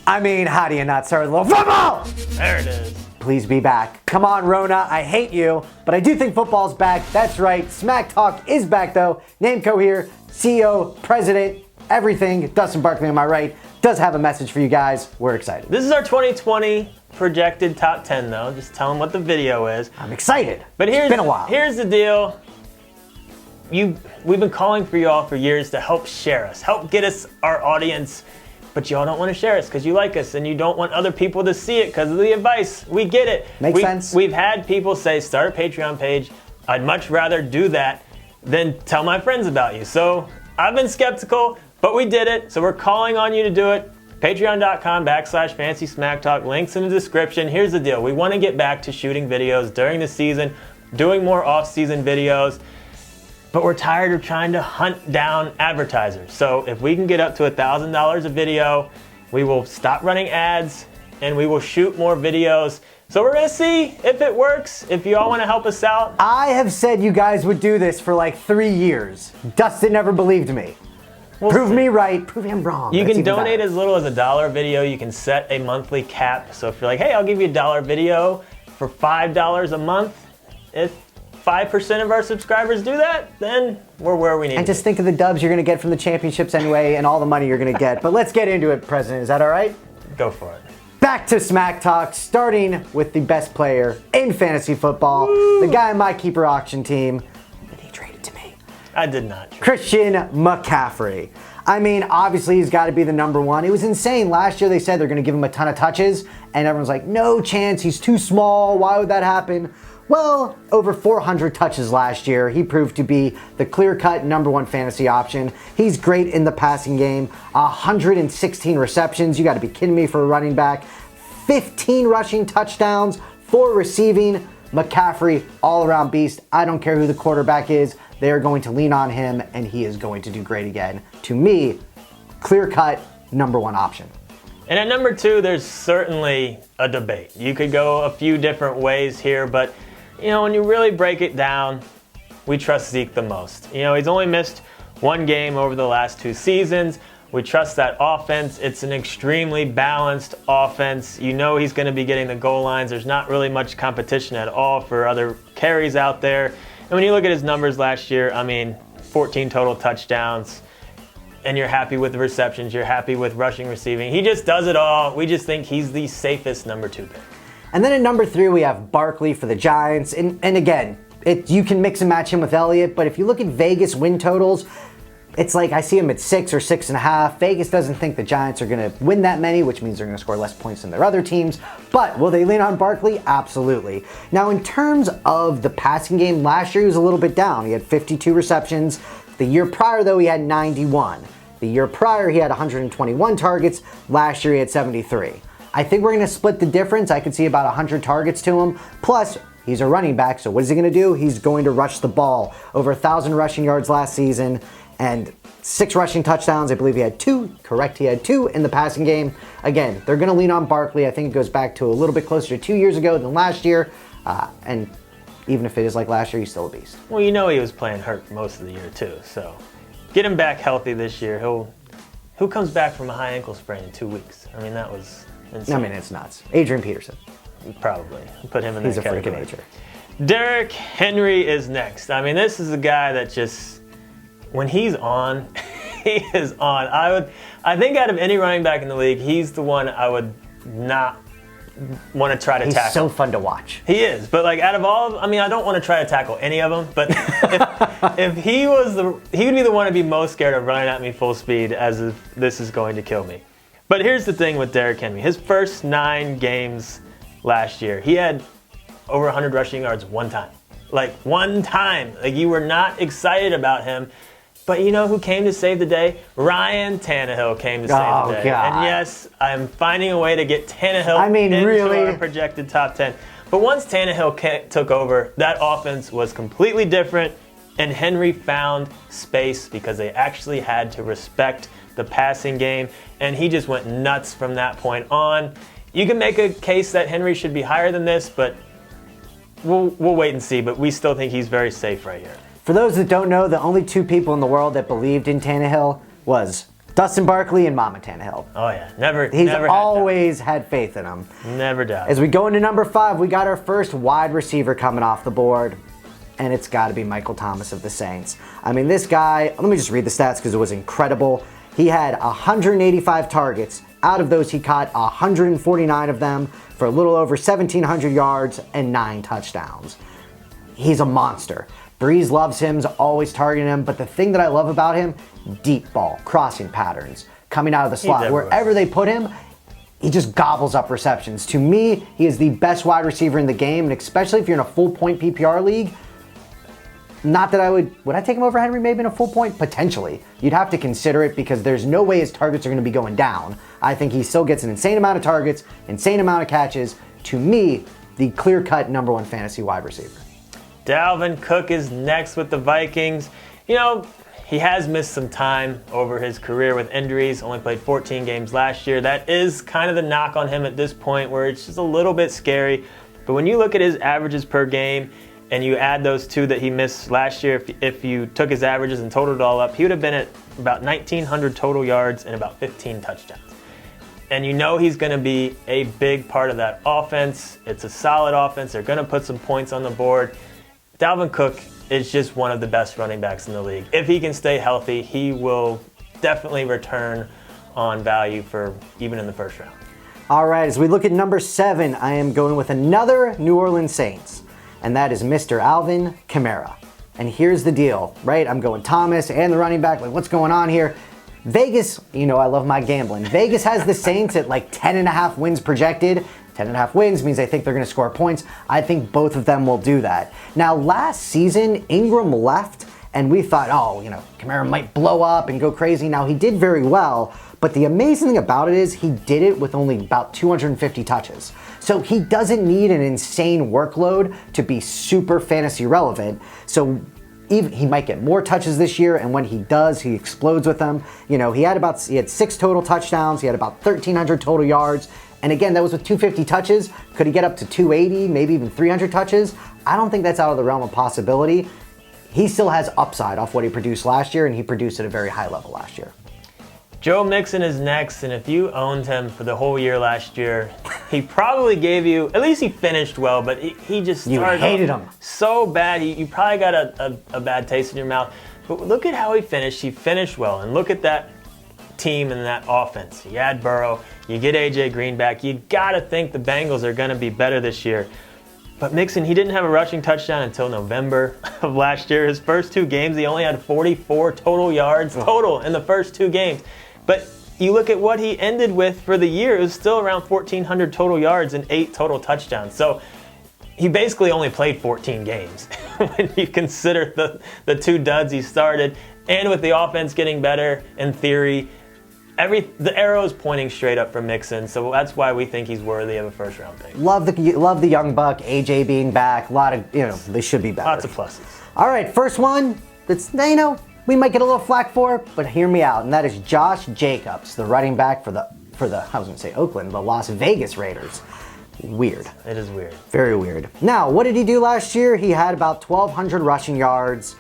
I mean, how do you not start with a little football? There it is. Please be back. Come on, Rona, I hate you, but I do think football's back. That's right, Smack Talk is back though. Namco here, CEO, president, everything. Dustin Barkley on my right does have a message for you guys. We're excited. This is our 2020 projected top 10 though. Just tell them what the video is. I'm excited. But It's been a while. Here's the deal. We've been calling for y'all for years to help share us, help get us our audience, but y'all don't want to share us because you like us and you don't want other people to see it because of the advice. We get it. Makes sense. We've had people say, start a Patreon page. I'd much rather do that than tell my friends about you. So I've been skeptical, but we did it. So we're calling on you to do it. Patreon.com/Fantasy Smack Talk. Links in the description. Here's the deal. We want to get back to shooting videos during the season, doing more off-season videos. But we're tired of trying to hunt down advertisers. So if we can get up to $1,000 a video, we will stop running ads and we will shoot more videos. So we're gonna see if it works, if you all wanna help us out. I have said you guys would do this for like 3 years. Dustin never believed me. Prove me right, prove him wrong. You That's can even donate better. as little as $1 a video. You can set a monthly cap. So if you're like, hey, I'll give you $1 video for $5 a month, if 5% of our subscribers do that, then we're where we need And to just think of the dubs you're going to get from the championships anyway and all the money you're going to get. But let's get into it, President. Is that all right? be. Go for it. Back to Smack Talk, starting with the best player in fantasy football, the guy in my keeper auction team that he traded to me, I did not. Christian McCaffrey. I mean, obviously he's got to be the number one. It was insane. Last year they said they're going to give him a ton of touches, and everyone's like, no chance, he's too small. Why would that happen? Well, over 400 touches last year. He proved to be the clear-cut number one fantasy option. He's great in the passing game. 116 receptions. You got to be kidding me for a running back. 15 rushing touchdowns, 4 receiving. McCaffrey, all-around beast. I don't care who the quarterback is. They are going to lean on him, and he is going to do great again. To me, clear-cut number one option. And at number 2, there's certainly a debate. You could go a few different ways here, but you know, when you really break it down, we trust Zeke the most. You know, he's only missed 1 game over the last 2 seasons. We trust that offense. It's an extremely balanced offense. You know he's going to be getting the goal lines. There's not really much competition at all for other carries out there. And when you look at his numbers last year, I mean, 14 total touchdowns. And you're happy with the receptions, you're happy with rushing, receiving. He just does it all. We just think he's the safest number 2 pick. And then at number 3, we have Barkley for the Giants. And again, you can mix and match him with Elliott, but if you look at Vegas win totals, it's like I see him at 6 or 6.5. Vegas doesn't think the Giants are going to win that many, which means they're going to score less points than their other teams. But will they lean on Barkley? Absolutely. Now, in terms of the passing game, last year he was a little bit down. He had 52 receptions. The year prior, though, he had 91. The year prior, he had 121 targets. Last year, he had 73. I think we're going to split the difference. I could see about 100 targets to him. Plus, he's a running back, so what is he going to do? He's going to rush the ball. Over 1,000 rushing yards last season and 6 rushing touchdowns. I believe he had 2. Correct, he had 2 in the passing game. Again, they're going to lean on Barkley. I think it goes back to a little bit closer to 2 years ago than last year. And even if it is like last year, he's still a beast. Well, you know he was playing hurt most of the year too, so get him back healthy this year. Who comes back from a high ankle sprain in 2 weeks? I mean, that was insane. I mean, it's nuts. Adrian Peterson. Probably. Put him in He's that a freak of category. nature. Derrick Henry is next. I mean, this is a guy that just, when he's on, he is on. I think out of any running back in the league, he's the one I would not want to try to He's tackle. so fun to watch. He is, but like out of all, I mean, I don't want to try to tackle any of them, but if he would be the one to be most scared of running at me full speed as if this is going to kill me. But here's the thing with Derrick Henry. His first 9 games last year, he had over 100 rushing yards one time. Like one time. Like you were not excited about him. But you know who came to save the day? Ryan Tannehill came to save the day. God. And yes, I'm finding a way to get Tannehill into really? our projected top 10. But once Tannehill took over, that offense was completely different, and Henry found space because they actually had to respect the passing game, and he just went nuts from that point on. You can make a case that Henry should be higher than this, but we'll wait and see. But we still think he's very safe right here. For those that don't know, the only 2 people in the world that believed in Tannehill was Dustin Barkley and Mama Tannehill. Oh yeah, never. He's never always had faith in him. Never doubt. As we go into number 5, we got our first wide receiver coming off the board, and it's got to be Michael Thomas of the Saints. I mean, this guy, let me just read the stats because it was incredible. He had 185 targets. Out of those, he caught 149 of them for a little over 1,700 yards and 9 touchdowns. He's a monster. Breeze loves him, is always targeting him, but the thing that I love about him, deep ball, crossing patterns, coming out of the slot. Wherever they put him, he just gobbles up receptions. To me, he is the best wide receiver in the game, and especially if you're in a full point PPR league, not that would I take him over Henry maybe in a full point? Potentially. You'd have to consider it because there's no way his targets are going to be going down. I think he still gets an insane amount of targets, insane amount of catches. To me, the clear-cut number 1 fantasy wide receiver. Dalvin Cook is next with the Vikings. You know, he has missed some time over his career with injuries, only played 14 games last year. That is kind of the knock on him at this point where it's just a little bit scary. But when you look at his averages per game and you add those 2 that he missed last year, if you took his averages and totaled it all up, he would have been at about 1,900 total yards and about 15 touchdowns. And you know he's going to be a big part of that offense. It's a solid offense. They're going to put some points on the board. Dalvin Cook is just one of the best running backs in the league. If he can stay healthy, he will definitely return on value for even in the first round. All right, as we look at number 7, I am going with another New Orleans Saints, and that is Mr. Alvin Kamara. And here's the deal, right? I'm going Thomas and the running back. Like, what's going on here? Vegas, you know I love my gambling. Vegas has the Saints at like 10.5 wins projected. 10.5 wins means I think they're going to score points. I think both of them will do that. Now, last season, Ingram left, and we thought, oh, you know, Kamara might blow up and go crazy. Now, he did very well, but the amazing thing about it is he did it with only about 250 touches. So he doesn't need an insane workload to be super fantasy relevant. So even he might get more touches this year, and when he does, he explodes with them. You know, he had 6 total touchdowns, he had about 1,300 total yards, and again, that was with 250 touches. Could he get up to 280, maybe even 300 touches? I don't think that's out of the realm of possibility. He still has upside off what he produced last year, and he produced at a very high level last year. Joe Mixon is next, and if you owned him for the whole year last year, he probably gave you, at least he finished well, but he just started You hated him. So bad. You probably got a bad taste in your mouth. But look at how he finished. He finished well, and look at that team and that offense. You add Burrow, you get A.J. Green back. You got to think the Bengals are going to be better this year. But Mixon, he didn't have a rushing touchdown until November of last year. His first 2 games, he only had 44 total yards total in the first 2 games. But you look at what he ended with for the year, it was still around 1,400 total yards and 8 total touchdowns. So he basically only played 14 games when you consider the 2 duds he started. And with the offense getting better, in theory, the arrow is pointing straight up for Mixon, so that's why we think he's worthy of a first-round pick. Love the young buck, AJ being back. A lot of, they should be better. Lots of pluses. All right, first one that's, we might get a little flack for, but hear me out, and that is Josh Jacobs, the running back for the I was going to say Oakland, the Las Vegas Raiders. Weird. It is weird. Very weird. Now, what did he do last year? He had about 1,200 rushing yards,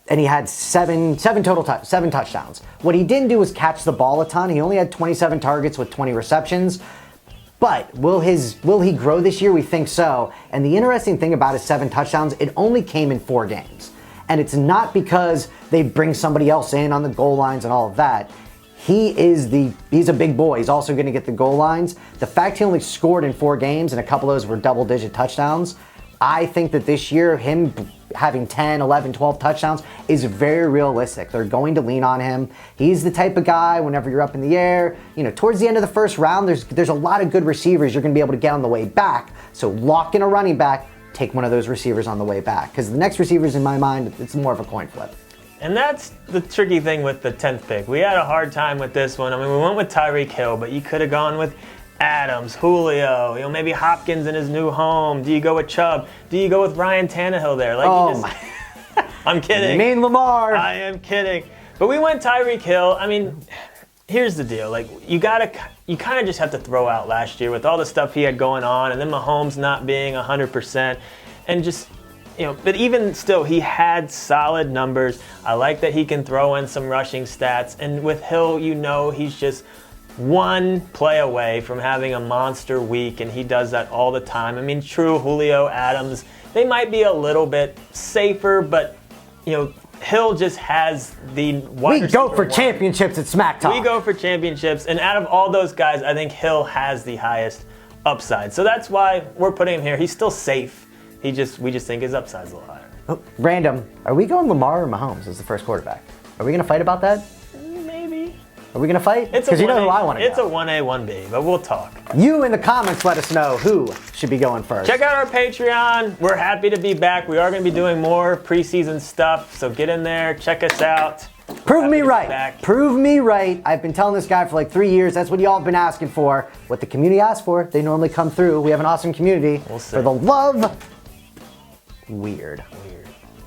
and he had 7 touchdowns. What he didn't do was catch the ball a ton. He only had 27 targets with 20 receptions. But will he grow this year? We think so. And the interesting thing about his 7 touchdowns, it only came in 4 games. And it's not because they bring somebody else in on the goal lines and all of that. He's a big boy. He's also going to get the goal lines. The fact he only scored in 4 games and a couple of those were double-digit touchdowns, I think that this year, him having 10, 11, 12 touchdowns is very realistic. They're going to lean on him. He's the type of guy, whenever you're up in the air, towards the end of the first round, there's a lot of good receivers you're going to be able to get on the way back. So lock in a running back, take one of those receivers on the way back. Because the next receivers, in my mind, it's more of a coin flip. And that's the tricky thing with the 10th pick. We had a hard time with this one. I mean, we went with Tyreek Hill, but you could have gone with Adams, Julio, maybe Hopkins in his new home. Do you go with Chubb? Do you go with Ryan Tannehill there? I'm kidding. You mean Lamar. I am kidding. But we went Tyreek Hill. I mean, here's the deal. You kind of just have to throw out last year with all the stuff he had going on, and then Mahomes not being 100%, and just but even still, he had solid numbers. I like that he can throw in some rushing stats. And with Hill, he's just one play away from having a monster week, and he does that all the time. I mean, true, Julio, Adams, they might be a little bit safer, but, Hill just has the wide We go receiver for one. championships at Smack Talk. We go for championships, and out of all those guys, I think Hill has the highest upside. So that's why we're putting him here. He's still safe. We just think his upside's a little higher. Oh, random. Are we going Lamar or Mahomes as the first quarterback? Are we going to fight about that? Maybe. Are we going to fight? It's a Because you know 1A who I want to It's a go. 1A, 1B, but we'll talk. You in the comments let us know who should be going first. Check out our Patreon. We're happy to be back. We are going to be doing more preseason stuff, so get in there, check us out. Prove Happy me to be right. back. Prove me right. I've been telling this guy for like 3 years. That's what y'all have been asking for. What the community asks for, they normally come through. We have an awesome community. We'll see. For the love, weird. Weird.